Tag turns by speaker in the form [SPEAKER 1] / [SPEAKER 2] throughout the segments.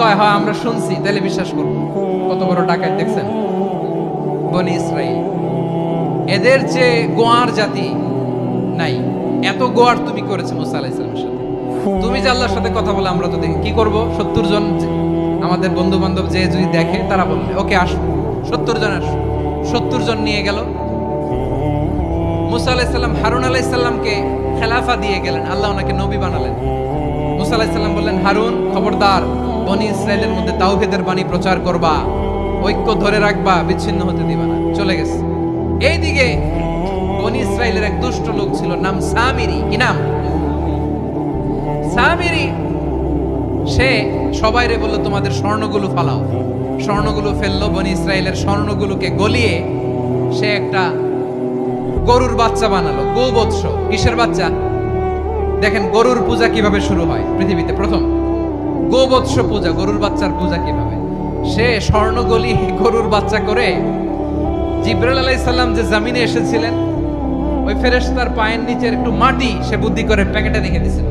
[SPEAKER 1] কয় হয় আমরা শুনছি তাহলে বিশ্বাস করব। কত বড় ডাকাত দেখছেন বনি ইসরাইল, এদের যে গোয়ার জাতি নাই, এত গোয়ার তুমি করেছে মুসা আলাইহিস সালামের সাথে। তুমি যে আল্লাহর সাথে কথা বলে আমরা তো দেখি কি করব, 70 জন আমাদের বন্ধু বান্ধব যে যদি দেখে তারা বলবে ওকে আসো 70 জন আসো। 70 জন নিয়ে গেল। মুসা আলাইহিস সালাম হারুন আলাইহিস সালামকে খেলাফা দিয়ে গেলেন, আল্লাহ ওনাকে নবী বানালেন। মুসা আলাইহিস সালাম বললেন, হারুন খবরদার, বনি ইসরাইলের মধ্যে তাওহীদের বাণী প্রচার করবা, ঐক্য ধরে রাখবা, বিচ্ছিন্ন হতে দিবা না। চলে গেছে। এইদিকে বনি ইসরাইলের এক দুষ্ট লোক ছিল, নাম সামিরি। কি নাম? সামিরি। সে সবাইরে বলল তোমাদের স্বর্ণগুলো ফালাও। স্বর্ণগুলো ফেললো, বনি ইসরাইলের স্বর্ণগুলোকে গলিয়ে সে একটা গরুর বাচ্চা বানালো, গোবৎস। কিসের বাচ্চা? দেখেন গরুর পূজা কিভাবে শুরু হয় পৃথিবীতে প্রথম, গোবৎস পূজা, গরুর বাচ্চার পূজা কিভাবে। সে স্বর্ণ গলি গরুর বাচ্চা করে জিবরাইল আলাইহিস সালাম যে জমিনে এসেছিলেন, ওই ফেরেশতার পায়ের নিচের একটু মাটি সে বুদ্ধি করে প্যাকেটে রেখে দিয়েছিল।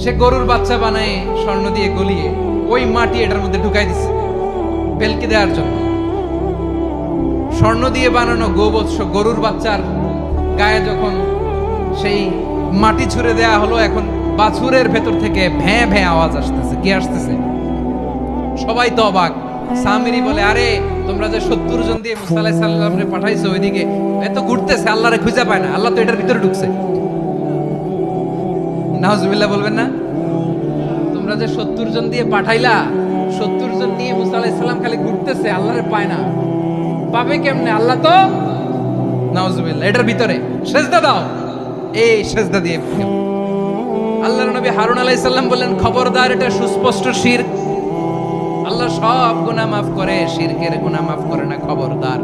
[SPEAKER 1] সে গরুর বাচ্চা বানায় স্বর্ণ দিয়ে গলিয়ে ওই মাটি এটার মধ্যে ঢুকাই দিছে বেলকে দেওয়ার জন্য। স্বর্ণ দিয়ে বানানো গোবৎস গরুর বাচ্চার গায়ে যখন সেই মাটি ছুঁড়ে দেয়া হলো, এখন বাছুরের ভেতর থেকে ভ্যাঁ ভ্যাঁ আওয়াজ আসতেছে। কি আসতেছে? সবাই তো অবাক। সামিরি বলে, আরে তোমরা যে 70 জন দিয়ে মুসা আলাইহিস সালামরে পাঠাইছো ওইদিকে, এত ঘুরতেছে, আল্লাহরে খুঁজে পায় না, আল্লাহ তো এটার ভিতরে ঢুকছে। নাউজুবিল্লাহ বলবেন না? তোমরা যে 70 জন দিয়ে পাঠাইলা, 70 জন নিয়ে মুসা আলাইহিস সালাম খালি ঘুরতেছে, আল্লাহরে পায় না। পাবে কেমনে? আল্লাহ তো নাউজুবিল্লাহ এটার ভিতরে। সেজদা দাও। এই সেজদা দিয়ে আল্লাহর নবী হারুন আলাইহিস সালাম বললেন, খবরদার, এটা সুস্পষ্ট শিরক। আল্লাহ সব গুনাহ মাফ করে, শিরকের গুনাহ মাফ করে না। খবরদার,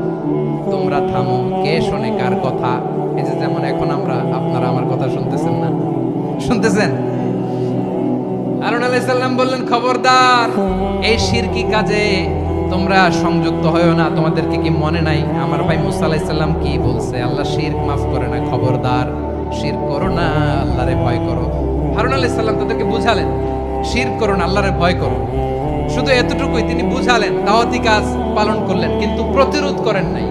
[SPEAKER 1] তোমরা থামো। কে শোনে কার কথা? এই যে যেমন এখন আপনারা আমার কথা শুনতেছেন না? শুনতেছেন? হারুন আলাইহিস সালাম বললেন, খবরদার, এই শিরকি কাজে তোমরা সংযুক্ত হয়ো না। তোমাদেরকে কি মনে নাই আমার ভাই মুসা আলাইহিস সালাম কি বলছে? আল্লাহ শিরক মাফ করে না। খবরদার, শিরক করো না, আল্লাহরে ভয় করো। হারুন আলাইহিস সালাম তাদেরকে বুঝালেন, শিরক করো না, আল্লাহরে ভয় করো। শুধু এতটুকুই তিনি বুঝালেন, দাওয়াতি কাজ পালন করলেন, কিন্তু প্রতিরোধ করেন নাই,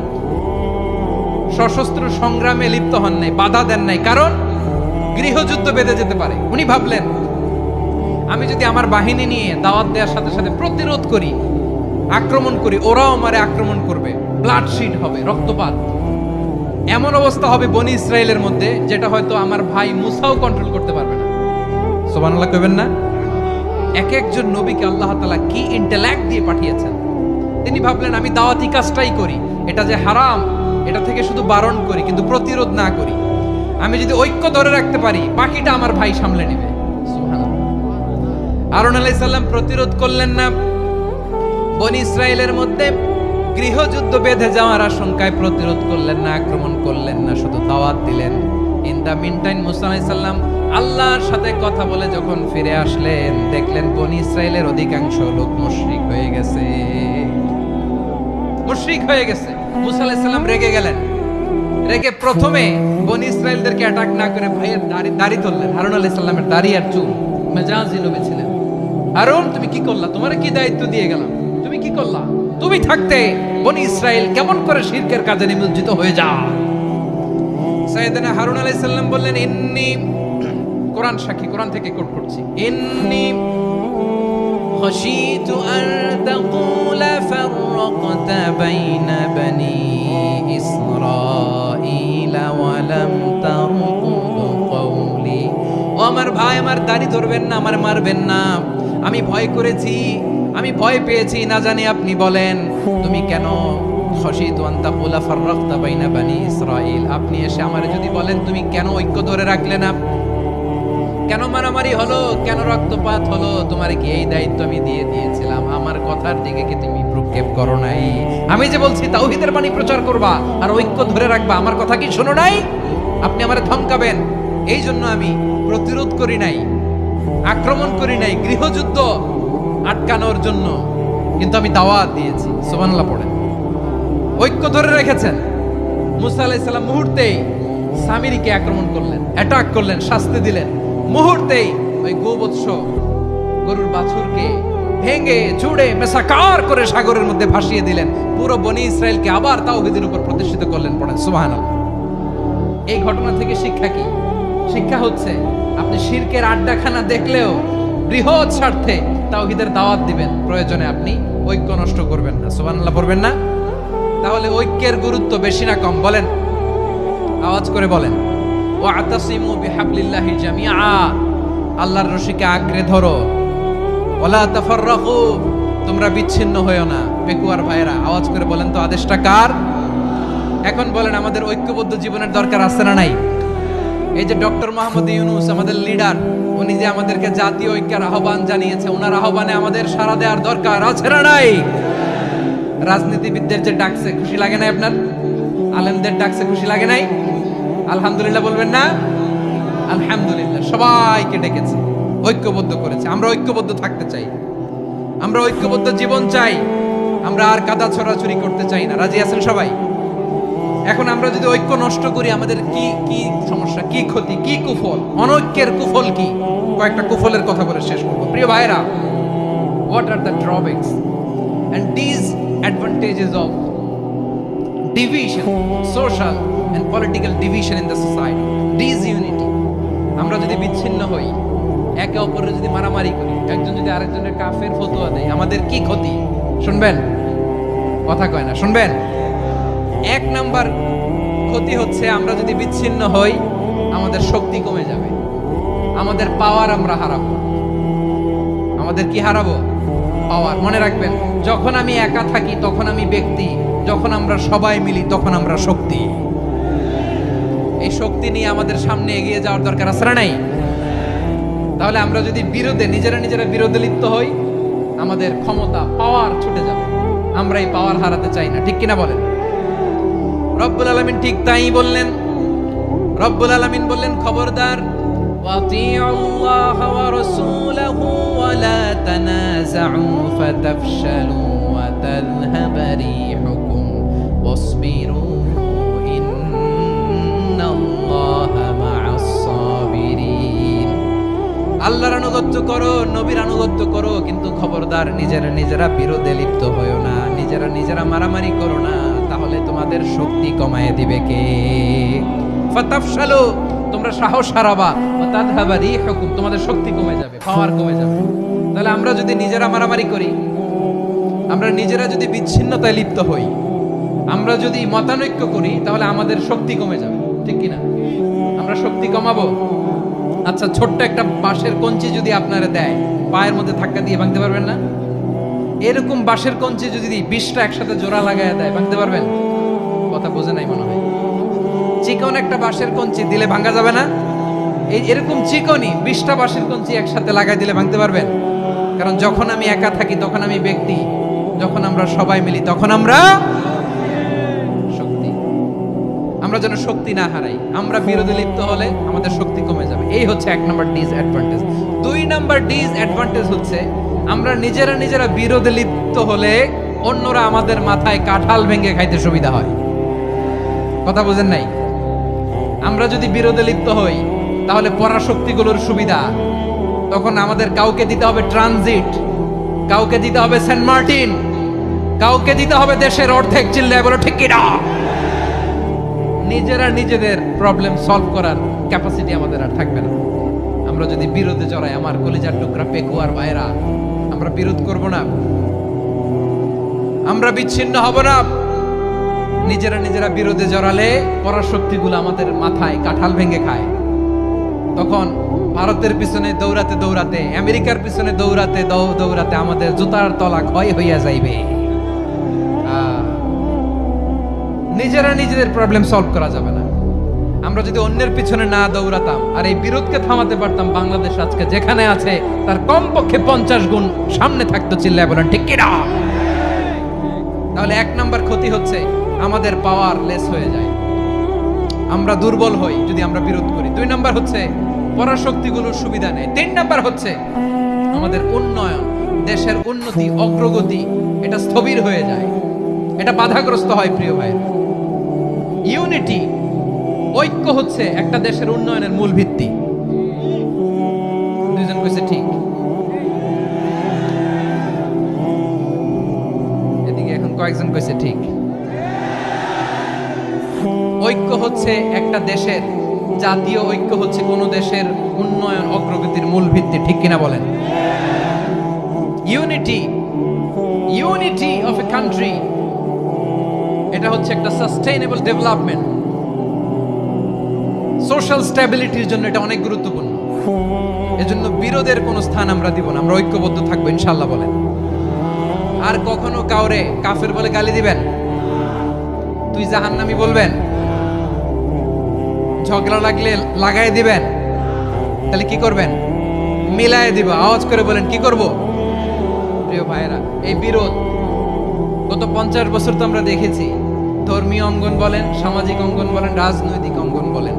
[SPEAKER 1] সশস্ত্র সংগ্রামে লিপ্ত হন নাই, বাধা দেন নাই। কারণ গৃহযুদ্ধ বেঁধে যেতে পারে। উনি ভাবলেন, আমি যদি আমার বাহিনী নিয়ে দাওয়াত দেওয়ার সাথে সাথে প্রতিরোধ করি, আক্রমণ করি, ওরাও আমারে আক্রমণ করবে, ব্লাডশিট হবে, রক্তপাত। এমন অবস্থা হবে বনি ইসরাইলের মধ্যে যেটা হয়তো আমার ভাই মুসাও কন্ট্রোল করতে পারবে না। সুবহানাল্লাহ কইবেন না? এক একজন নবীকে আল্লাহ তাআলা কি ইন্টেলেক্ট দিয়ে পাঠিয়েছেন। তিনি ভাবলেন, আমি দাওয়াতি কাজটাই করি, এটা যে হারাম এটা থেকে শুধু বারণ করি, কিন্তু প্রতিরোধ না করি। আমি যদি ঐক্য ধরে রাখতে পারি, বাকিটা আমার ভাই সামলে নেবে। সুবহানাল্লাহ। হারুন আলাইহিস সালাম প্রতিরোধ করলেন না। বনি ইসরাইলের মধ্যে গৃহযুদ্ধ বেঁধে যাওয়ার আশঙ্কায় প্রতিরোধ করলেন না, আক্রমণ করলেন না, শুধু দাওয়াত দিলেন। ইন দা মিনটাইম মুসা আলাইহিস সালাম আল্লাহর সাথে কথা বলে যখন ফিরে আসলেন, দেখলেন বনি ইসরাইলের অধিকাংশ লোক মুশরিক হয়ে গেছে। মুশরিক হয়ে গেছে। মুসা আলাইহিস সালাম রেগে গেলেন। রেগে প্রথমে বনি ইসরাইলদেরকে অ্যাটাক না করে ভাইয়ের দাড়ি ধরলেন। হারুন আলাইহিস সালামের দাড়ি আর চুল। মেজাজি নবী ছিলেন। হারুন, তুমি কি করলা? তোমারে কি দায়িত্ব দিয়ে গেলাম? তুমি কি করলা? তুমি থাকতে বনি ইসরাইল কেমন করে শিরকের কাজে নিমজ্জিত হয়ে যায়? সাইয়েদনা হারুন আলাইহিস সালাম বললেন, ইন্নী, কোরআন সাক্ষী, কোরআন থেকে কোট করছি, ইন্নী খাশিতু আন তাকুলা ফাররাকতা বাইনা বনি ইসরাঈলা ওয়া লাম তারকুব কওলি। ও আমার ভাই, আমার দাড়ি ধরবেন না, আমার মারবেন না। আমি ভয় করেছি, আমি ভয় পেয়েছি, না জানি আপনি বলেন তুমি কেন খাশিতু আন তাকুলা ফাররাকতা বাইনা বনি ইসরাঈল। আপনি এসে আমারে যদি বলেন তুমি কেন ঐক্য ধরে রাখলে না, কেন মারামারি হলো, কেন রক্তপাত হলো, তোমারে কি এই দায়িত্ব আমি দিয়ে দিয়েছিলাম? আমার কথার দিকে কি তুমি ভ্রুক্ষেপ করো নাই? আমি যে বলছি তাওহীদের বাণী প্রচার করবা আর ঐক্য ধরে রাখবা, আমার কথা কি শোনো নাই? আপনি আমারে ধমকাবেন, এই জন্য আমি প্রতিরোধ করি নাই, আক্রমণ করি নাই, গৃহযুদ্ধ আটকানোর জন্য, কিন্তু আমি দাওয়াত দিয়েছি। সুবহানাল্লাহ পড়েন। ঐক্য ধরে রেখেছেন। মুসা আলাইহিস সালাম মুহূর্তেই সামিরিকে আক্রমণ করলেন, অ্যাটাক করলেন, শাস্তি দিলেন। মুহূর্তেই ওই গোবৎস গরুর বাছুরকে ভেঙে চুড়ে মেসাকার করে সাগরের মধ্যে ভাসিয়ে দিলেন। পুরো বনি ইসরায়েলকে আবার তাওহীদের উপর প্রতিষ্ঠিত করলেন। পড়েন সুবহানাল্লাহ। এই ঘটনা থেকে শিক্ষা কি? শিক্ষা হচ্ছে আপনি শিরকের আড্ডাখানা দেখলেও বৃহৎ স্বার্থে তাওহীদের দাওয়াত দিবেন, প্রয়োজনে আপনি ঐক্য নষ্ট করবেন না। সুবহানাল্লাহ পড়বেন না? তাহলে ঐক্যের গুরুত্ব বেশি না কম বলেন? আওয়াজ করে বলেন। ওয়াতাসিমু বিহাবলিল্লাহি জামিআ, আল্লাহর রশিকে আঁকড়ে ধরো। ওয়ালা তাফাররাকু, তোমরা বিচ্ছিন্ন হয়ো না। পেকুয়ার ভাইরা আওয়াজ করে বলেন তো আদেশটা কার? এখন বলেন আমাদের ঐক্যবদ্ধ জীবনের দরকার আছে না নাই? এই যে ডক্টর মোহাম্মদ ইউনূস আমাদের লিডার, উনি যে আমাদেরকে জাতীয় ঐক্যের আহ্বান জানিয়েছে, ওনার আহ্বানে আমাদের সাড়া দেওয়ার দরকার আছে না নাই? রাজনীতিবিদদের যে ডাকছে খুশি লাগে নাই আপনার? আলেমদের ডাকছে খুশি লাগে নাই? আলহামদুলিল্লাহ বলবেন না? আলহামদুলিল্লাহ, সবাইকে ডেকেছে, ঐক্যবদ্ধ করেছে। আমরা ঐক্যবদ্ধ থাকতে চাই, আমরা ঐক্যবদ্ধ জীবন চাই, আমরা আর কাদা ছড়াছড়ি করতে চাই না। রাজি আছেন সবাই? এখন আমরা যদি ঐক্য নষ্ট করি আমাদের কি কি সমস্যা, কি ক্ষতি, কি কুফল? অনৈক্যের কুফল কি? কয়েকটা কুফলের কথা বলে শেষ করব। প্রিয় ভাইরা, what are the drawbacks and disadvantages of division, social and political division in the society? Disunity. আমরা যদি বিচ্ছিন্ন হই, একে অপরের যদি মারামারি করি, একজন যদি আরেকজনের কাফের ফতোয়া দেয়, আমাদের কি ক্ষতি? শুনবেন? কথা কয় না, শুনবেন? এক নাম্বার ক্ষতি হচ্ছে আমরা যদি বিচ্ছিন্ন হই আমাদের শক্তি কমে যাবে, আমাদের পাওয়ার আমরা হারাবো। আমাদের কি হারাবো? পাওয়ার। মনে রাখবেন, যখন আমি একা থাকি তখন আমি ব্যক্তি, যখন আমরা সবাই মিলি তখন আমরা শক্তি। এই শক্তি নিয়ে আমাদের সামনে এগিয়ে যাওয়ার দরকার আছে না নাই? তাহলে আমরা যদি নিজেরা বিরোধে লিপ্ত হই আমাদের ক্ষমতা, পাওয়ার ছুটে যাবে। আমরা এই পাওয়ার হারাতে চাই না, ঠিক কিনা বলেন? রব্বুল আলামিন ঠিক তাই বললেন। রব্বুল আলামিন বললেন, খবরদার, ওয়াতিউল্লাহ ওয়া রাসূলাহু ওয়া লা তানাযাউ ফাতাফশালু ওয়া তাযহাবা রিহুকুম ওয়াসবিরু ইন্নাল্লাহা মা'আস সাবিরিন। আল্লাহর আনুগত্য করো, নবীর আনুগত্য করো, কিন্তু খবরদার নিজেরা বিরোধে লিপ্ত হয়ো না, নিজেরা মারামারি করো না, তাহলে তোমাদের শক্তি কমায় দিবে কে? ফাতাফশালু, তোমরা সাহস হারাবা, ওয়া তাযহাবা রিহুকুম, তোমাদের শক্তি কমে যাবে, পাওয়ার কমে যাবে। তাহলে আমরা যদি নিজেরা মারামারি করি, আমরা নিজেরা যদি বিচ্ছিন্নতায় লিপ্ত হই, আমরা যদি মতানৈক্য করি, তাহলে আমাদের শক্তি কমে যাবে, ঠিক কি না? আমরা শক্তি কমাবো। আচ্ছা, ছোট্ট একটা বাঁশের কঞ্চি যদি আপনারা দেয়, পায়ের মধ্যে ধাক্কা দিয়ে ভাঙতে পারবেন না? এরকম বাঁশের কঞ্চি যদি 20টা একসাথে জোড়া লাগায় দেয়, ভাঙতে পারবেন? কথা বোঝে নাই মনে হয়। চিকন একটা বাঁশের কঞ্চি দিলে ভাঙা যাবে না? এরকম চিকনই 20টা বাঁশের কঞ্চি একসাথে লাগাই দিলে ভাঙতে পারবেন? কারণ যখন আমি একা থাকি তখন আমি ব্যক্তি, যখন আমরা সবাই মিলি তখন আমরা শক্তি। আমরা যেন শক্তি না হারাই। আমরা বিরোধে লিপ্ত হলে আমাদের শক্তি কমে যাবে। এই হচ্ছে 1 নাম্বার ডিসঅ্যাডভান্টেজ। 2 নাম্বার ডিসঅ্যাডভান্টেজ হচ্ছে আমরা নিজেরা বিরোধে লিপ্ত হলে অন্যরা আমাদের মাথায় কাঁঠাল ভেঙে খাইতে সুবিধা হয়। কথা বুঝেন নাই? আমরা যদি বিরোধে লিপ্ত হই তাহলে পরাশক্তিগুলোর সুবিধা, তখন আমাদের কাউকে দিতে হবে ট্রানজিট, কাউকে দিতে হবে সেন্ট মার্টিন, কাউকে দিতে হবে দেশের অর্ধেক। চিল্লায় বলো ঠিক কিনা? নিজেদের প্রবলেম সলভ করার ক্যাপাসিটি আমাদের আর থাকবে না। আমরা যদি বিরোধে জড়াই, আমার কলিজার টুকরা পেকুয়ার ভাইরা, আমরা বিরোধ করব না, আমরা বিচ্ছিন্ন হব না। নিজেরা বিরোধে জড়ালে পরাশক্তিগুলো আমাদের মাথায় কাঁঠাল ভেঙে খায়। তখন ভারতের পিছনে দৌড়াতে, আমেরিকার পিছনে দৌড়াতে আমাদের জুতার তলা ক্ষয় হইয়া যাইবে। নিজেদের প্রবলেম সলভ করা যাবে না। আমরা যদি অন্যের পিছনে না দৌড়াতাম আর এই বিরোধকে থামাতে পারতাম, বাংলাদেশ আজকে যেখানে আছে তার কমপক্ষে 50 গুণ সামনে থাকতো। চিল্লায় বলেন ঠিক কিনা? তাহলে 1 নাম্বার ক্ষতি হচ্ছে আমাদের পাওয়ার লেস হয়ে যায়, আমরা দুর্বল হই যদি আমরা বিরোধ করি। 2 নাম্বার হচ্ছে পরাশক্তিগুলোর সুবিধা নেই। 3 নাম্বার হচ্ছে আমাদের উন্নয়ন, দেশের উন্নতি, অগ্রগতি, এটা স্থবির হয়ে যায়, এটা বাধাগ্রস্ত হয়। প্রিয় ভাই, ইউনিটি, ঐক্য হচ্ছে একটা দেশের উন্নয়নের মূল ভিত্তি। দুইজন কইছে ঠিক। কয়েকজন কইছে ঠিক। ঐক্য হচ্ছে একটা দেশের, জাতীয় ঐক্য হচ্ছে কোনো দেশের উন্নয়ন অগ্রগতির মূল ভিত্তি, ঠিক কিনা বলেন? ইউনিটি অফ এ কান্ট্রি, এটা হচ্ছে একটা সাস্টেইনেবল ডেভেলপমেন্ট, সোশ্যাল স্ট্যাবিলিটির জন্য এটা অনেক গুরুত্বপূর্ণ। এজন্য বিরোধের কোনো স্থান আমরা দিব না, আমরা ঐক্যবদ্ধ থাকবো ইনশাআল্লাহ বলেন। আর কখনো কাউরে কাফের বলে গালি দিবেন, তুই জাহান্নামী বলবেন, ঝগড়া লাগলে লাগাই দিবেন, তাহলে কি করবেন? মিলায় দিব। আওয়াজ করে বলেন কি করব? প্রিয় ভাইরা, এই বিরোধ গত 50 বছর তো আমরা দেখেছি, ধর্মীয় অঙ্গন বলেন, সামাজিক অঙ্গন বলেন, রাজনৈতিক অঙ্গন বলেন,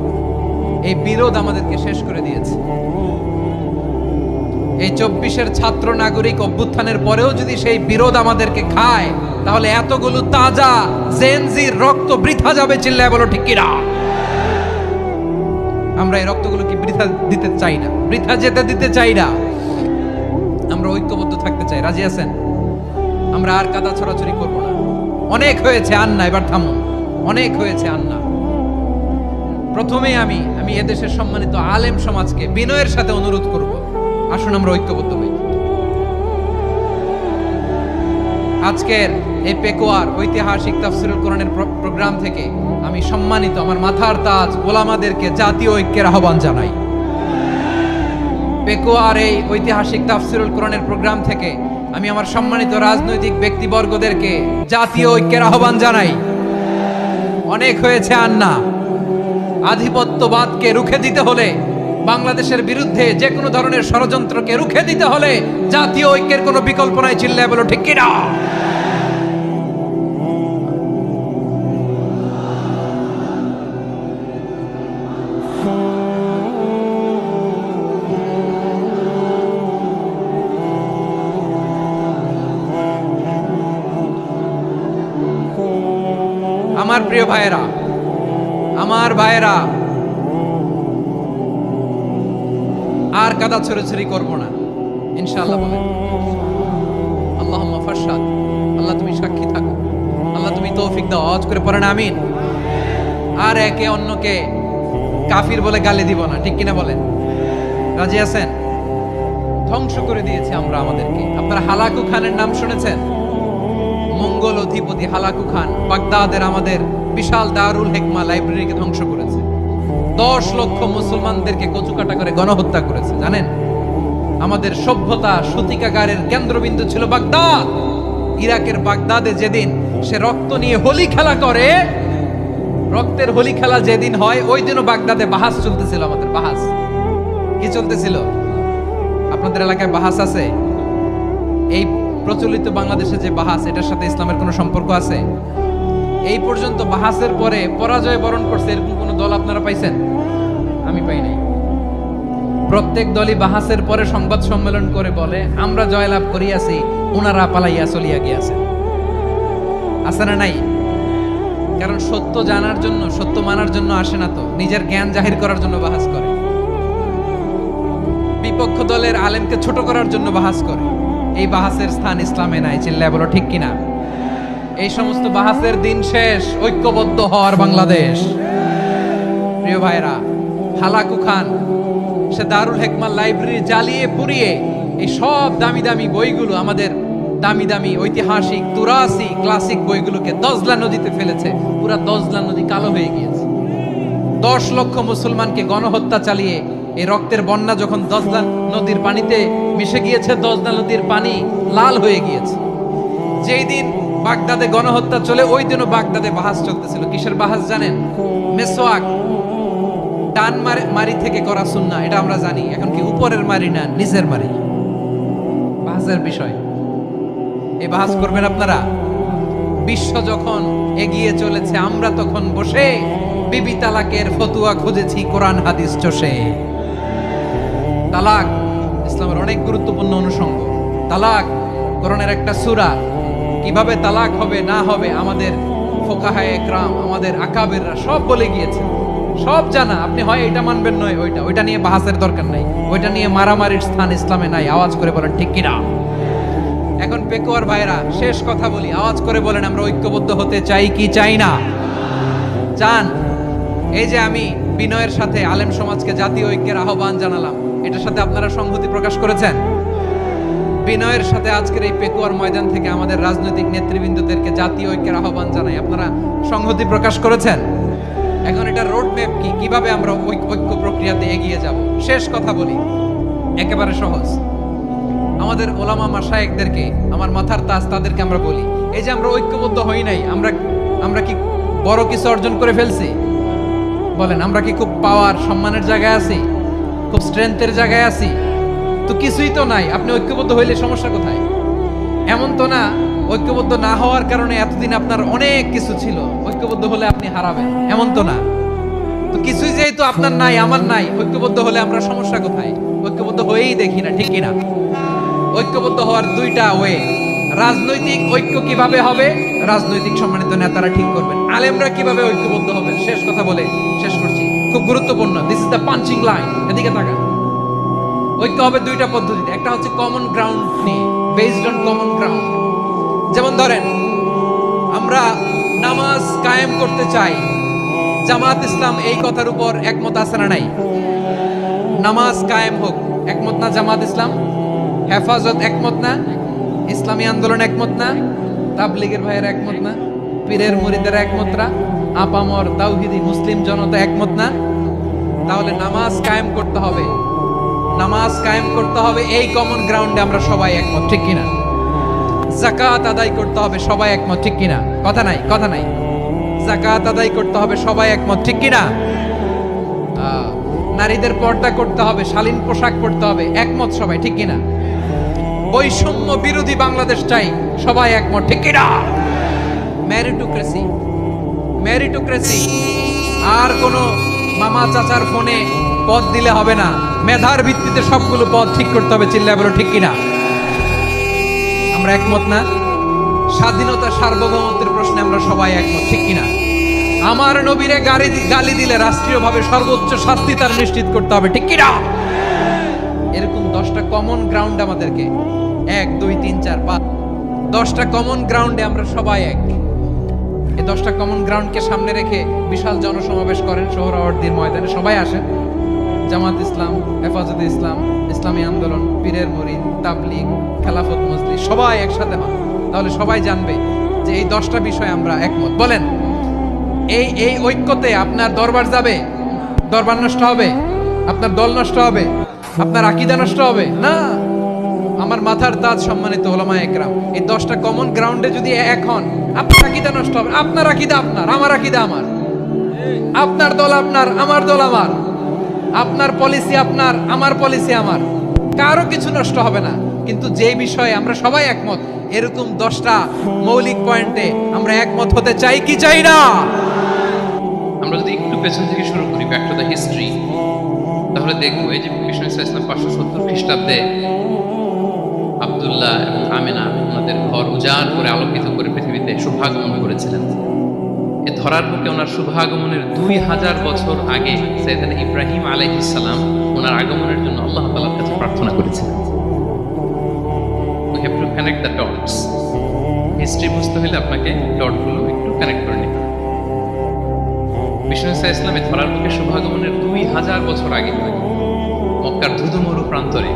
[SPEAKER 1] এই বিরোধ আমাদেরকে শেষ করে দিয়েছে। এই 24-এর ছাত্র নাগরিক অভ্যুত্থানের পরেও যদি সেই বিরোধ আমাদেরকে খায়, তাহলে এতগুলো তাজা জেনজির রক্ত বৃথা যাবে। চিল্লায় বলো ঠিক কিনা? আমরা এই রক্তগুলো কি বৃথা দিতে চাই না, বৃথা যেতে দিতে চাই না। আমরা ঐক্যবদ্ধ থাকতে চাই। রাজি আছেন? আমরা আর কাদা ছড়াছড়ি করব না। অনেক হয়েছে আন্না, এবার থামুন। অনেক হয়েছে আন্না। প্রথমেই আমি এদেশের সম্মানিত আলেম সমাজকে বিনয়ের সাথে অনুরোধ করব, আসুন আমরা ঐক্যবদ্ধ হই। আজকের এই পেকুয়ার ঐতিহাসিক তাফসীরুল কোরআনের প্রোগ্রাম থেকে আমি সম্মানিত আমার মাথার তাজ ওলামাদেরকে জাতীয় ঐক্যের আহ্বান জানাই। পেকুয়ার এই ঐতিহাসিক তাফসীরুল কোরআনের প্রোগ্রাম থেকে আমি আমার সম্মানিত রাজনৈতিক ব্যক্তিবর্গদেরকে জাতীয় ঐক্যের আহ্বান জানাই। অনেক হয়েছে আন্না। আধিপত্যবাদকে রুখে দিতে হলে, বাংলাদেশের বিরুদ্ধে যে কোনো ধরনের ষড়যন্ত্রকে রুখে দিতে হলে জাতীয় ঐক্যের কোনো বিকল্প নাই। চিল্লায় বলো ঠিক কিনা? আমার প্রিয় ভাইয়েরা, আমার ভাইয়েরা, আর কাদা ছড়াছড়ি করব না ইনশাআল্লাহ বলেন। আল্লাহুম্মা ফাশহাদ। আল্লাহ তুমি সাক্ষী থাকো, আল্লাহ তুমি তৌফিক দাও। আওয়াজ করে পড়েন আমিন। আর একে অন্যকে কাফির বলে গালি দিব না, ঠিক কিনা বলেন? রাজি আছেন? ধ্বংস করে দিয়েছে আমরা আমাদেরকে। আপনারা হালাকু খানের নাম শুনেছেন? মঙ্গল অধিপতি হালাকু খান বাগদাদের আমাদের বিশাল দারুল হিকমা লাইব্রেরিকে ধ্বংস করেছে। 10 লক্ষ মুসলমানদেরকে কচুকাটা করে গণহত্যা করেছে। জানেন, আমাদের সভ্যতা সূতিকাগারের কেন্দ্রবিন্দু ছিল বাগদাদ। ইরাকের বাগদাদে যেদিন সে রক্ত নিয়ে হোলি খেলা করে, রক্তের হোলি খেলা যেদিন হয়, ওই দিনও বাগদাদে বাহাস চলতেছিল। আমাদের বাহাস কি চলতেছিল? আপনাদের এলাকায় বাহাস আছে? এই প্রচলিত বাংলাদেশে যে বাহাস, এটার সাথে ইসলামের কোনো সম্পর্ক আছে? এই পর্যন্ত বাহাসের পরে পরাজয় বরণ করছে এরকম কোন দল আপনারা পাইছেন? আমি পাই নাই। প্রত্যেক দলই বাহাসের পরে সংবাদ সম্মেলন করে বলে আমরা জয়লাভ করিয়াছি, উনারা পালাইয়া চলিয়া গিয়াছে। আছে না নাই? কারণ সত্য জানার জন্য, সত্য মানার জন্য আসে না, তো নিজের জ্ঞান জাহির করার জন্য বাহাস করে। বিপক্ষ দলের আলেমকে ছোট করার জন্য বাহাস করে। এই বাহাসের স্থান ইসলামে নাই। চিল্লায় বলো ঠিক কিনা? এই সমস্ত বাহাসের দিন শেষ। ঐক্যবদ্ধ হওয়ার বাংলাদেশ। প্রিয় ভাইরা, হালাকু খান সে দারুল হিকমা লাইব্রেরি জ্বালিয়ে পুড়িয়ে এই সব দামি দামি বইগুলো, আমাদের দামি দামি ঐতিহাসিক তুরাসি ক্লাসিক বইগুলোকে দজলা নদীতে ফেলেছে। পুরা দজলা নদী কালো হয়ে গিয়েছে। 10 লক্ষ মুসলমানকে গণহত্যা চালিয়ে এই রক্তের বন্যা যখন দজলা নদীর পানিতে মিশে গিয়েছে, দজলা নদীর পানি লাল হয়ে গিয়েছে। যেই দিন বাগদাদে গণহত্যা চলে, ওই দিনও বাগদাদে বাহাস চলতেছিল। কিসের বাহাস জানেন? মেসওয়াক, ডান মারি থেকে করা সুন্নাহ, এটা আমরা জানি। এখন কি উপরের মারি না নিচের মারি? বাহাসের বিষয়। এই বাহাস করবেন আপনারা? বিশ্ব যখন এগিয়ে চলেছে, আমরা তখন বসে বিবি তালাকের ফতুয়া খুঁজেছি কোরআন হাদিস চষে। তালাক ইসলামের অনেক গুরুত্বপূর্ণ অনুষঙ্গ। তালাক কোরআনের একটা সূরা। কিভাবে তালাক হবে না হবে আমাদের ফোকাহায়ে ইকরাম, আমাদের আকাবেররা সব বলে গিয়েছে, সব জানা। আপনি হয় এটা মানবেন, নয় ওইটা নিয়ে বাহাসের দরকার নাই। ওইটা নিয়ে মারামারির স্থান ইসলামে নাই। আওয়াজ করে বলেন ঠিক কিনা? এখন পেকুয়ার ভাইরা শেষ কথা বলি, আওয়াজ করে বলেন আমরা ঐক্যবদ্ধ হতে চাই কি চাই না? চান? এই যে আমি বিনয়ের সাথে আলেম সমাজকে জাতীয় ঐক্যের আহ্বান জানালাম, এটার সাথে আপনারা সংহতি প্রকাশ করেছেন? বিনয়ের সাথে আজকের এই পেকুয়ার ময়দান থেকে আমাদের রাজনৈতিক নেতৃবৃন্দদেরকে জাতীয় ঐক্যের আহ্বান জানাই, আপনারা সংহতি প্রকাশ করেছেন? এখন এটা রোড ম্যাপ কি, কিভাবে আমরা ঐক্য প্রক্রিয়াতে এগিয়ে যাব? শেষ কথা বলি, একেবারে সহজ। আমাদের ওলামা মাশায়েখদেরকে, আমার মাথার তাজ, তাদেরকে আমরা বলি, এই যে আমরা ঐক্যবদ্ধ হই নাই, আমরা কি বড় কিছু অর্জন করে ফেলছি? বলেন, আমরা কি খুব পাওয়ার সম্মানের জায়গায় আছি? খুব স্ট্রেংথের জায়গায় আছি? তো কিছুই তো নাই। আপনি ঐক্যবদ্ধ হইলে সমস্যা কোথায়? এমন তো না ঐক্যবদ্ধ না হওয়ার কারণে এতদিন আপনার অনেক কিছু ছিল, ঐক্যবদ্ধ হলে আপনি হারাবেন, এমন তো না। তো কিছুই যেহেতু আপনার নাই, আমার নাই, ঐক্যবদ্ধ হলে আমরা সমস্যা কোথায়? ঐক্যবদ্ধ হয়েই দেখি না, ঠিক কিনা? ঐক্যবদ্ধ হওয়ার দুইটা ওয়ে। রাজনৈতিক ঐক্য কিভাবে হবে? রাজনৈতিক সম্মানিত নেতারা ঠিক করবেন। আলেমরা কিভাবে ঐক্যবদ্ধ হবেন? শেষ কথা বলে শেষ করছি, খুব গুরুত্বপূর্ণ। This is the punching line. এদিকে তাকান। ঐক্য হবে দুইটা পদ্ধতিতে। একটা হচ্ছে কমন গ্রাউন্ড নিয়ে, বেসড অন কমন গ্রাউন্ড। যেমন ধরেন, আমরা নামাজ কায়েম করতে চাই, জামাত ইসলাম এই কথার উপর একমত আছে না নাই? নামাজ কায়েম হোক, একমত না জামাত ইসলাম? হেফাজত একমত না? ইসলামী আন্দোলন একমত না? তাবলীগের ভাইয়েরা একমত না? পীরের মুরিদেরা একমত না? আপামর তাওহীদি মুসলিম জনতা একমত না? তাহলে নামাজ কায়েম করতে হবে, নামাজ কায়েম করতে হবে এই কমন গ্রাউন্ডে আমরা সবাই একমত, ঠিক কিনা? যাকাত আদায় করতে হবে, সবাই একমত, ঠিক কিনা? কথা নাই, কথা নাই। যাকাত আদায় করতে হবে, সবাই একমত, ঠিক কিনা? নারীদের পর্দা করতে হবে, শালীন পোশাক পরতে হবে, একমত সবাই, ঠিক কিনা? বৈষম্য বিরোধী বাংলাদেশ চাই, সবাই একমত, ঠিক কিনা? Meritocracy, meritocracy. আর কোন মামা চাচার ফোনে পদ দিলে হবে না, মেধার ভিত্তিতে সবগুলো পদ ঠিক করতে হবে, চিল্লায় বলো ঠিক কিনা? আমরা একমত না? স্বাধীনতা সার্বভৌমত্বের প্রশ্নে আমরা সবাই একমত, ঠিক কিনা? আমার নবীরে গালি দিলে রাষ্ট্রীয়ভাবে সর্বোচ্চ শাস্তি তার নিশ্চিত করতে হবে, ঠিক কিনা? এরকম 10টা কমন গ্রাউন্ড আমাদেরকে, 1 2 3 4 5, 10টা কমন গ্রাউন্ডে আমরা সবাই এক। এই 10টা কমন গ্রাউন্ডকে সামনে রেখে বিশাল জনসমাবেশ করেন সোহরাওয়ার্দীর ময়দানে, সবাই আসেন। জামাত ইসলাম, হেফাজতে ইসলাম, ইসলামী আন্দোলন, পীরের মুরিদ, তাবলীগ, খেলাফত মজলিস, সবাই একসাথে হন। তাহলে সবাই জানবে যে এই 10টা বিষয় আমরা একমত। বলেন, এই ঐক্যতে আপনার দরবার যাবে? দরবার নষ্ট হবে? আপনার দল নষ্ট হবে? আপনার আকীদা নষ্ট হবে না? আমার মাথার তাজ সম্মানিত ওলামা একরাম, এই 10টা কমন গ্রাউন্ডে যদি এক হন, আপনার আকীদা নষ্ট হবে? আপনার আকীদা আপনার, আমার আকীদা আমার, আপনার দল আপনার, আমার দল আমার, আপনার পলিসি আপনার, আমার পলিসি আমার, কারো কিছু নষ্ট হবে না। কিন্তু যে বিষয়ে আমরা সবাই একমত, এরকম 10টা মৌলিক পয়েন্টে আমরা একমত হতে চাই কি চাই না?
[SPEAKER 2] আমরা যদি একটু পেছন থেকে শুরু করি, ব্যাক টু দ্য হিস্ট্রি, তাহলে দেখবো এই যে বিষ্ণু ইসলাম 570 খ্রিস্টাব্দে আব্দুল্লাহ এবং আমেনা ওনাদের ঘর উজাড় করে আলোকিত করে পৃথিবীতে শুভাগমন করেছিলেন। এ ধরার বুকে ওনার শুভাগমনের 2000 বছর আগে সাইয়েদনা ইব্রাহিম আলাইহিস সালাম ওনার আগমনের জন্য আল্লাহ তাআলার কাছে প্রার্থনা করেছিলেন। We have to connect the dots. History বুঝতে হলে আপনাকে ডটগুলো একটু কানেক্ট করে নিতে হবে। বিষ্ণু ইসলাম এই ধরার বুকে শুভাগমনের 2000 বছর আগে মক্কার ধুধুমরু প্রান্তরে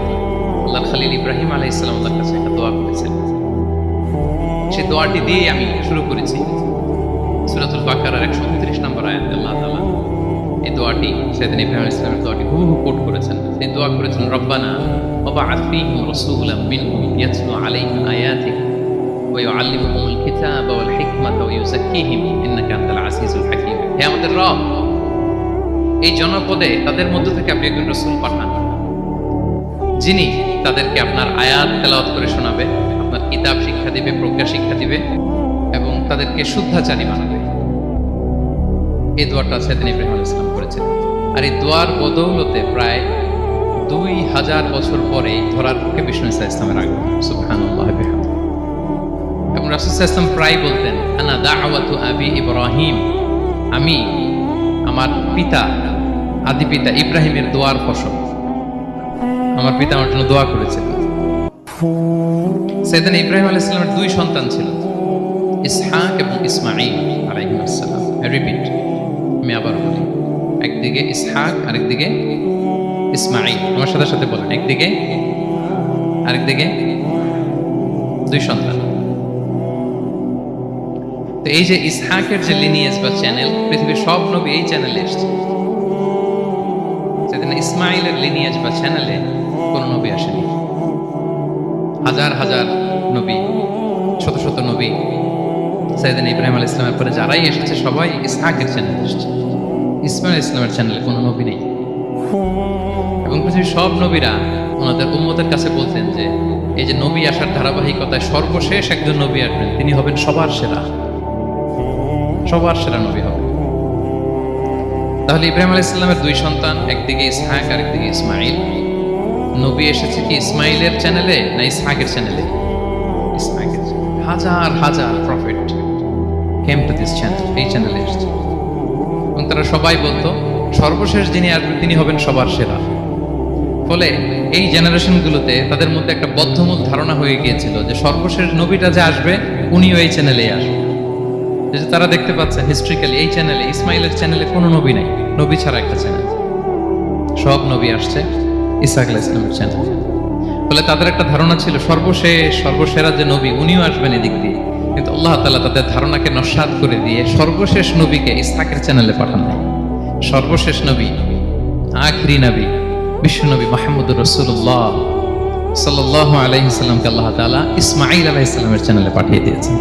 [SPEAKER 2] আল্লাহ খালিল ইব্রাহিম আলাইহিস সালাম তার কাছে একটা দোয়া করেছিলেন। সেই দোয়াটি দিয়ে আমি শুরু করেছি। সূরাতুল বাকারার 129 নম্বর আয়াতে আল্লাহ তাআলা এই দোয়াটি, সাইয়েদনা ইব্রাহিম আলাইহিস সালামের দোয়াটি হুবহু কোট করেছেন। এই দোয়া করেছেন, রব্বানা ওয়াবআথ ফীহিম রাসূলাম মিনহুম ইয়াতলু আলাইহিম আয়াতিক ওয়া ইউআল্লিমুহুমুল কিতাবা ওয়াল হিকমাতা ওয়া ইউযাক্কিহিম ইন্নাকা আনতাল আজিজুল হাকীম। হে আমাদের রব, এই জনপদে তাদের মধ্য থেকে আপনি একজন রাসূল পাঠান, যিনি তাদেরকে আপনার আয়াত তেলাওয়াত করে শোনাবে, আপনার কিতাব শিক্ষা দিবে, প্রজ্ঞা শিক্ষা দিবে এবং তাদেরকে শুদ্ধাচারী বানাবে। এই দোয়াটা সাইয়েদনা ইব্রাহিম আলাইহিস সালাম করেছেন। আর এই দোয়ার বদৌলতে প্রায় 2000 বছর পরে ধরার বুকে বিষ্ণু ইসলামের আগমন। সুবহানাল্লাহ বিহামদিহি। এবং রাসূল সাল্লাল্লাহু আলাইহি ওয়াসাল্লাম প্রায় বলতেন, আনা দাওয়াতু আবি ইব্রাহিম, আমি আমার পিতা, আদি পিতা ইব্রাহিমের দোয়ার ফসল। আমার পিতা আমার জন্য দোয়া করেছেন। সাইয়েদনা ইব্রাহিম আলাইহিস সালামের দুই সন্তান ছিল, ইসহাক এবং ইসমাঈল আলাইহিস সালাম। আই রিপিট, আমি আবার বলি, একদিকে ইসহাক আরেকদিকে ইসমাঈল। আমার সাথে সাথে বলেন, একদিকে আরেকদিকে দুই সন্তান। তো এই যে ইসহাকের যে লিনিয়েজ বা চ্যানেল, পৃথিবীর সব নবী এই চ্যানেলে এসেছে। সেদিন ইসমাইলের লিনিয়েজ বা চ্যানেলে কোন নবী আসেনি। হাজার হাজার নবী, শত শত নবী সাইয়েদনা ইব্রাহিম আলাইহিস সালামের পরে যারাই এসেছে সবাই ইসহাকের চ্যানেলে এসেছে। ইসমাইল আলাইহিস সালামের চ্যানেলে কোনো নবী নেই। এবং পৃথিবীর সব নবীরা ওনাদের উম্মতের কাছে বলতেন যে এই যে নবী আসার ধারাবাহিকতায় সর্বশেষ একজন নবী আসবেন, তিনি হবেন সবার সেরা, সবার সেরা নবী হবে। তাহলে ইব্রাহিম আলাইহিস সালামের দুই সন্তান, একদিকে ইসহাক আর একদিকে ইসমাঈল। নবী এসেছে কি ইসমাইলের চ্যানেলে না ইসহাকের চ্যানেলে? ইসহাকের চ্যানেলে। হাজার হাজার prophet came to this channel, এই চ্যানেলে এসেছে। এবং তারা সবাই বলতো সর্বশেষ যিনি আসবেন তিনি হবেন সবার সেরা। ফলে এই জেনারেশনগুলোতে তাদের মধ্যে একটা বদ্ধমূল ধারণা হয়ে গিয়েছিল যে সর্বশেষ নবীটা যে আসবে উনিও এই চ্যানেলেই আসবে। যে তারা দেখতে পাচ্ছে হিস্ট্রিক্যালি এই চ্যানেলে, ইসমাইলের চ্যানেলে কোনো নবী নাই, নবী ছাড়া একটা চ্যানেল। সব নবী আসছে ইসহাক আলাইহিস সালামের চ্যানেলে। ফলে তাদের একটা ধারণা ছিল সর্বশেষ সর্বসেরা যে নবী উনিও আসবেন এদিক দিয়ে। কিন্তু আল্লাহ তাআলা তাদের ধারণাকে নস্যাৎ করে দিয়ে সর্বশেষ নবীকে ইসহাকের চ্যানেলে পাঠান নাই। সর্বশেষ নবী, আখিরি নবী, বিশ্বনবী মুহাম্মদুর রাসূলুল্লাহ সাল্লাল্লাহু আলাইহি সাল্লামকে আল্লাহ তাআলা ইসমাঈল আলাইহিস সালামের চ্যানেলে পাঠিয়ে দিয়েছেন।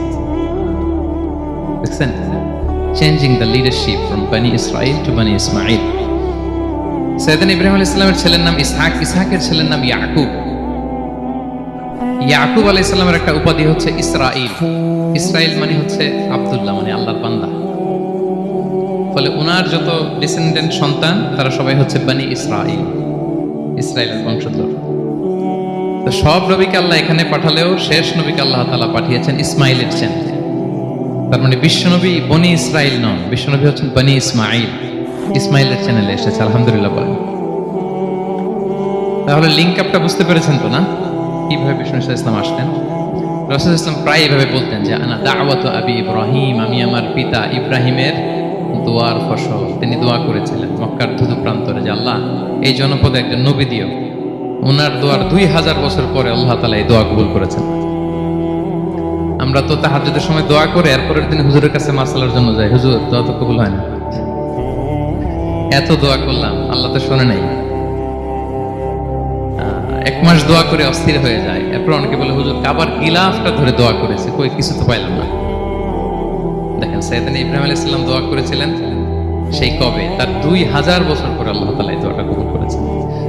[SPEAKER 2] দেখছেন, চেঞ্জিং দ্য লিডারশিপ ফ্রম বনি ইসরাইল টু বনি ইসমাঈল। সাইয়েদনা ইব্রাহিম আলাইহিস সালামের ছেলের নাম ইসহাক, ইসহাকের ছেলের নাম ইয়াকুব। ইয়াকুব আলাইহিস সালামের একটা উপাধি হচ্ছে ইসরাঈল। ইসরাঈল মানে হচ্ছে আব্দুল্লাহ, মানে আল্লাহর বান্দা। ফলে ওনার যত ডিসেন্ডেন্ট সন্তান তারা সবাই হচ্ছে বনি ইসরাঈল, ইসরায়েলের বংশধর। তো সব নবীকে আল্লাহ এখানে পাঠালেও শেষ নবীকে আল্লাহ তাআলা পাঠিয়েছেন ইসমাঈলের চ্যানেলে। তার মানে বিশ্বনবী বনি ইসরাইল নন, বিশ্বনবী হচ্ছেন বনি ইসমাঈল, ইসমাইলের চ্যানেলে এসেছে। আলহামদুলিল্লাহ বলেন। তাহলে লিঙ্ক আপটা বুঝতে পেরেছেন তো না, কিভাবে বিষ্ণু ইসলাম আসলেন? রাসূল ইসলাম প্রায় এভাবে বলতেন যে আনা দাওয়াতু আবি ইব্রাহিম, আমি আমার পিতা ইব্রাহিমের দোয়ার ফসল। তিনি দোয়া করেছিলেন মক্কার ধুধু প্রান্তরে যে আল্লাহ এই জনপদে একজন নবী দিও। ওনার দোয়ার 2000 বছর পরে আল্লাহ তাআলা এই দোয়া কবুল করেছেন। আমরা তো তাহাজ্জুদের সময় দোয়া করে এরপরের দিন হুজুরের কাছে মাসালার জন্য যাই, হুজুর দোয়া তো কবুল হয় না। এত দোয়া করলাম আল্লাহ তো শোনে নাই। 1 মাস দোয়া করে অস্থির হয়ে যায়। এরপর অনেকে বলে হুজুর কাবার গিলাফটা ধরে দোয়া করেছে, কই কিছু তো পাইলাম না। দেখেন সাইয়েদনা ইব্রাহিম আলাইহিস সালাম দোয়া করেছিলেন সেই কবে, তার 2000 বছর পরে আল্লাহ তাআলা এই দোয়াটা কবুল করেছেন।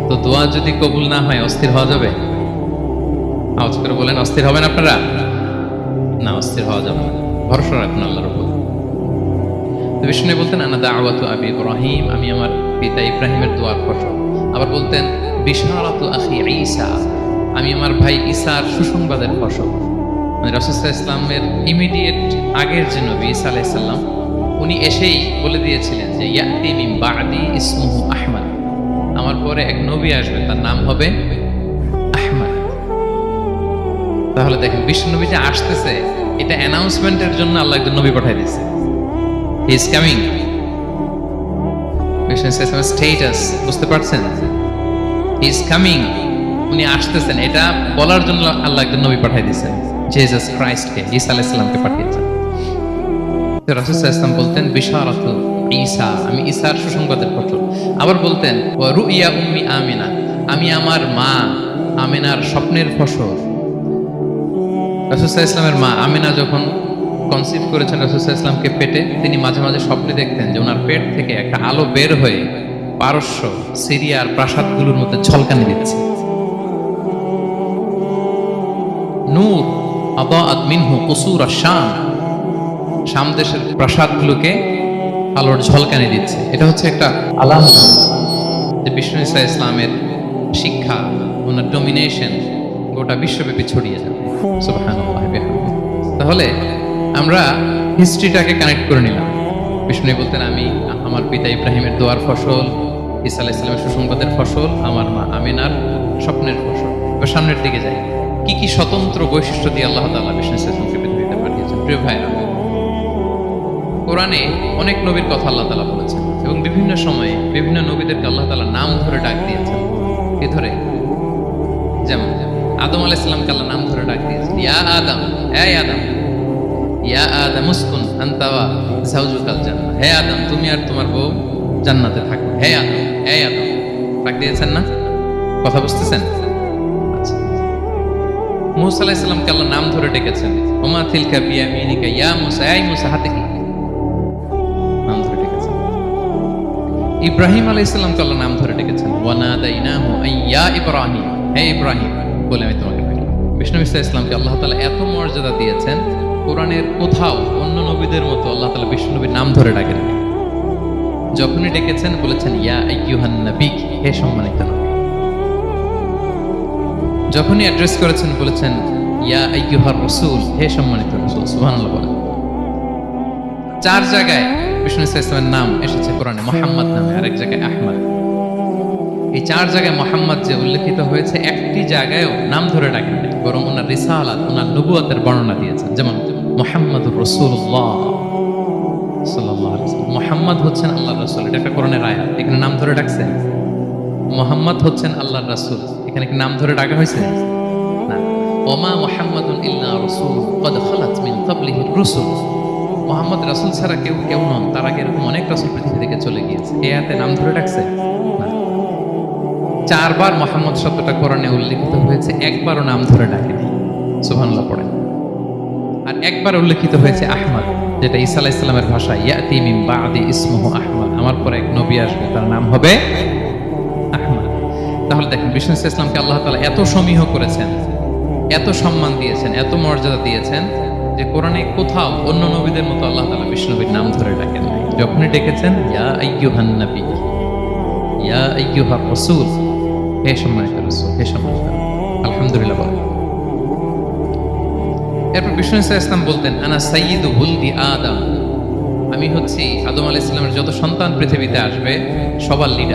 [SPEAKER 2] তো দোয়া যদি কবুল না হয় অস্থির হওয়া যাবে? আওয়াজ করে বলেন, অস্থির হবেন আপনারা? না, অস্থির হওয়া যাবে না, ভরসা রাখুন আল্লাহর উপর। তো বিষ্ণু বলতেন আনা দাওয়াতু আবি ইব্রাহিম, আমি আমার পিতা ইব্রাহিমের দোয়ার ফসল। আবার বলতেন বিশারাতু আখি ঈসা, আমি আমার ভাই ঈসার সুসংবাদের ফসল। মানে রাসূল সাল্লাল্লাহু আলাইহি ওয়াসাল্লামের ইমিডিয়েট আগের যে নবী ঈসা আলাইহিস সালাম, উনি এসেই বলে দিয়েছিলেন যে ইয়াতি মিন বাদি ইসমুহু আহমদ, আমার পরে এক নবী আসবে তার নাম হবে আহমদ। তাহলে দেখেন বিশ্ব নবী যে আসতেছে এটা অ্যানাউন্সমেন্টের জন্য আল্লাহ একজন নবী পাঠিয়ে দিয়েছে। He is coming. বিষ্ণু ইসলামের স্ট্যাটাস বুঝতে পারছেন? হি ইজ কামিং, উনি আসতেছেন, এটা বলার জন্য আল্লাহ একজন নবী পাঠিয়ে দিয়েছেন, জিসাস ক্রাইস্টকে, ঈসা আলাইহিস সালামকে পাঠিয়েছেন। তো রাসূল সাল্লাল্লাহু আলাইহি ওয়াসাল্লাম বলতেন বিশারাতু ঈসা, আমি ঈসার সুসংবাদের ফসল। আবার বলতেন ওয়া রুইয়া উম্মি আমিনা, আমি আমার মা আমিনার স্বপ্নের ফসল। রাসূল সাল্লাল্লাহু আলাইহি ওয়াসাল্লামের মা আমিনা যখন কনসিভ করেছেন রাসূল সাল্লাল্লাহু আলাইহি ওয়াসাল্লামকে পেটে, তিনি মাঝে মাঝে স্বপ্নে দেখতেন যে ওনার পেট থেকে একটা আলো বের হয়ে পারস্য সিরিয়ার প্রাসাদগুলোর মধ্যে ঝলকানি দিচ্ছে। নূর আদাআত মিনহু কুসুর আশ-শাম, শাম দেশের প্রাসাদগুলোকে আলোর ঝলকানি দিচ্ছে। এটা হচ্ছে একটা আলামত যে বিষ্ণু ঈসা ইসলামের শিক্ষা, ওনার ডমিনেশন গোটা বিশ্বব্যাপী ছড়িয়ে যাবে। সুবহানাল্লাহ বিহামদিহি। তাহলে আমরা হিস্ট্রিটাকে কানেক্ট করে নিলাম। বিষ্ণু বলতেন আমি আমার পিতা ইব্রাহিমের দোয়ার ফসল, ঈসা আলাইহিস সালামের সুসংবাদের ফসল, আমার মা আমিনার স্বপ্নের ফসল। এবার সামনের দিকে যাই, কি কি স্বতন্ত্র বৈশিষ্ট্য দিয়ে আল্লাহ তাআলা বিষ্ণু ইসলামকে পৃথিবীতে পাঠিয়েছেন। প্রিয় ভাইরা, কোরআনে অনেক নবীর কথা আল্লাহ তাআলা বলেছেন এবং বিভিন্ন সময়ে বিভিন্ন নবীদেরকে আল্লাহ তাআলা নাম ধরে ডাক দিয়েছেন। এ ধরে যেমন আদম আলাইহিস সালামকে আল্লাহ নাম ধরে ডাক দিয়েছেন, ইয়া আদম, এই আদম, ইয়া আদম উসকুন আনতা ওয়া যাওজুকাল জান্নাহ, হে আদম তুমি আর তোমার বউ জান্নাতে থাকো, হে আদম, এই আদম ডাক দিয়েছেন না? কথা বুঝতেছেন? আচ্ছা, মুসা আলাইহিস সালামকে আল্লাহ নাম ধরে ডেকেছেন, ওমা তিলকা বিয়ামিনিকা ইয়া মুসা, এই মুসা হাতে কি, নাম ধরে ডেকেছেন। ইব্রাহিম আলাইহিস সালামকে আল্লাহ নাম ধরে ডেকেছেন, ওয়ানাদাইনাহু আইয়া ইব্রাহিম, হে ইব্রাহিম বলে আমি তোমাকে ডাকলাম। বিষ্ণু ইসলামকে আল্লাহ তাআলা এত মর্যাদা দিয়েছেন, কোরআনের কোথাও অন্য নবীদের মতো আল্লাহ তাআলা বিষ্ণু নবীর নাম ধরে ডাকেন। যখনই ডেকেছেন বলেছেন ইয়া আইয়ুহান নবী, হে সম্মানিত নবী। যখনই অ্যাড্রেস করেছেন বলেছেন ইয়া আইয়ুহার রাসূল, হে সম্মানিত রাসূল। সুবহানাল্লাহ বলেন। 4 জায়গায় বিষ্ণু ইসলামের নাম এসেছে কোরআনে মুহাম্মদ নামে, আরেক জায়গায় আহমদ। এই 4 জায়গায় মুহাম্মদ যে উল্লেখিত হয়েছে, একটি জায়গায়ও নাম ধরে ডাকেন নাই, বরং ওনার রিসালাত, ওনার নবুয়তের বর্ণনা দিয়েছেন। যেমন মুহাম্মাদুর রাসূলুল্লাহ সাল্লাল্লাহু আলাইহি ওয়াসাল্লাম, মুহাম্মদ হচ্ছেন আল্লাহর রাসূল, এটা একটা কোরআনের আয়াত। এখানে নাম ধরে ডাকছে, মুহাম্মদ হচ্ছেন আল্লাহর রাসূল, এখানে কি নাম ধরে ডাকা হয়েছে? না। ওমা মুহাম্মাদুন ইল্লা রাসূল ক্বাদ খালাত মিন ক্বাবলিহির রুসুল, মুহাম্মদ রাসূল ছাড়া কেউ নন, তার আগে এরকম অনেক রাসূল পৃথিবী থেকে চলে গিয়েছে। এই আয়াতে নাম ধরে ডাকছে না। 4 বার মুহাম্মদ শব্দটা কোরআনে উল্লেখিত হয়েছে, একবারও নাম ধরে ডাকেনি। সুবহানাল্লাহ পড়েন। আর একবার উল্লেখিত হয়েছে আহমদ, যেটা ঈসা আলাইহিস সালামের ভাষা, ইয়াতি মিন বাদি ইসমুহু আহমদ, আমার পরে এক নবী আসবে, তার নাম হবে আহমদ। তাহলে দেখেন বিষ্ণু ইসলামকে আল্লাহ তাআলা এত সমীহ করেছেন, এত সম্মান দিয়েছেন, এত মর্যাদা দিয়েছেন যে কোরআনে কোথাও অন্য নবীদের মতো আল্লাহ তাআলা বিষ্ণু নবীর নাম ধরে ডাকেন নাই। যখনই ডেকেছেন ইয়া আইয়ুহান নবী, ইয়া আইয়ুহার রাসূল, হে সম্মানিত রাসূল, হে সম্মানিত। আলহামদুলিল্লাহ বলেন। এরপর বিষ্ণু ইসলাম বলতেন আনা সাইয়্যিদু বুলদি আদম, আমি হচ্ছি আদম আলাইহিস সালামের যত সন্তান পৃথিবীতে আসবে সবার লিডার।